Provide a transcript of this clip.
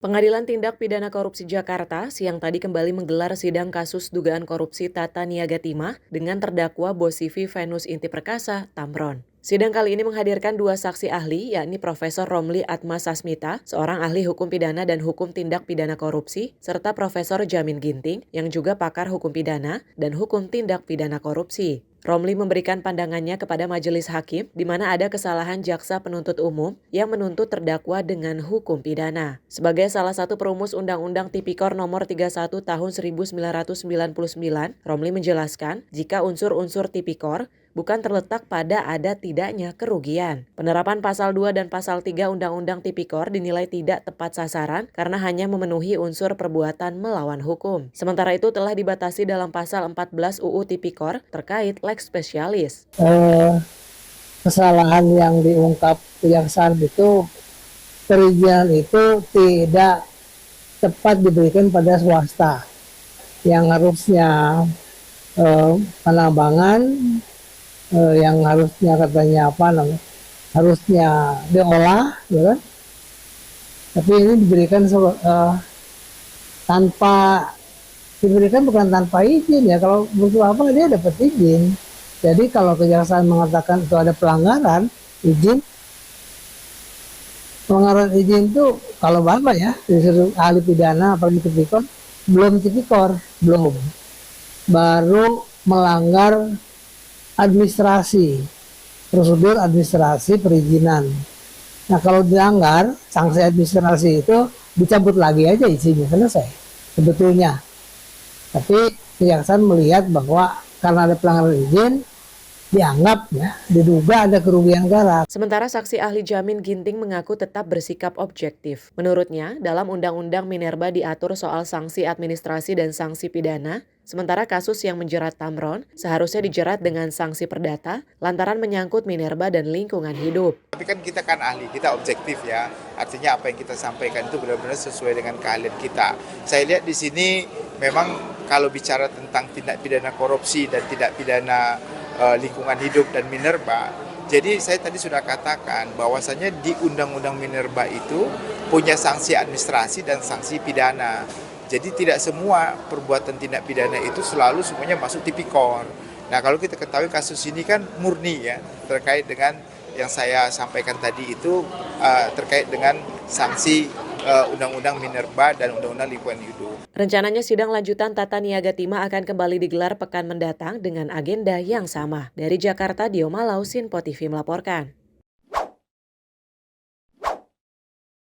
Pengadilan Tindak Pidana Korupsi Jakarta siang tadi kembali menggelar sidang kasus dugaan korupsi Tata Niaga Timah dengan terdakwa Bosivi Venus Inti Perkasa, Tamron. Sidang kali ini menghadirkan dua saksi ahli, yakni Profesor Romli Atma Sasmita, seorang ahli hukum pidana dan hukum tindak pidana korupsi, serta Profesor Jamin Ginting, yang juga pakar hukum pidana dan hukum tindak pidana korupsi. Romli memberikan pandangannya kepada majelis hakim di mana ada kesalahan jaksa penuntut umum yang menuntut terdakwa dengan hukum pidana. Sebagai salah satu perumus Undang-Undang Tipikor Nomor 31 Tahun 1999, Romli menjelaskan jika unsur-unsur Tipikor bukan terletak pada ada tidaknya kerugian. Penerapan pasal 2 dan pasal 3 Undang-Undang Tipikor dinilai tidak tepat sasaran karena hanya memenuhi unsur perbuatan melawan hukum. Sementara itu telah dibatasi dalam pasal 14 UU Tipikor terkait lex specialis. Kesalahan yang diungkap kejaksaan itu, perizinan itu tidak tepat diberikan pada swasta yang harusnya penambangan, yang harusnya katanya apa namanya, harusnya diolah, ya kan? Tapi ini diberikan tanpa diberikan, bukan tanpa izin ya. Kalau butuh apa dia dapat izin. Jadi kalau kejaksaan mengatakan itu ada pelanggaran izin itu, kalau bapak ya disuruh ahli pidana apalagi tipikor, belum, baru melanggar administrasi, prosedur administrasi perizinan. Nah kalau dilanggar sanksi administrasi itu dicabut lagi aja izinnya, selesai sebetulnya. Tapi kejaksaan melihat bahwa karena ada pelanggaran izin, dianggap ya, diduga ada kerugian negara. Sementara saksi ahli Jamin Ginting mengaku tetap bersikap objektif. Menurutnya, dalam Undang-Undang Minerba diatur soal sanksi administrasi dan sanksi pidana, sementara kasus yang menjerat Tamron seharusnya dijerat dengan sanksi perdata lantaran menyangkut minerba dan lingkungan hidup. Tapi kan kita kan ahli, kita objektif ya. Artinya apa yang kita sampaikan itu benar-benar sesuai dengan keahlian kita. Saya lihat di sini memang kalau bicara tentang tindak pidana korupsi dan tindak pidana lingkungan hidup dan minerba. Jadi saya tadi sudah katakan bahwasanya di Undang-Undang Minerba itu punya sanksi administrasi dan sanksi pidana. Jadi tidak semua perbuatan tindak pidana itu selalu semuanya masuk tipikor. Nah kalau kita ketahui kasus ini kan murni ya, terkait dengan yang saya sampaikan tadi itu terkait dengan sanksi Undang-Undang Minerba dan Undang-Undang Lingkungan Hidup. Rencananya sidang lanjutan Tata Niaga Timah akan kembali digelar pekan mendatang dengan agenda yang sama. Dari Jakarta, Dio Malau, Sinpo TV melaporkan.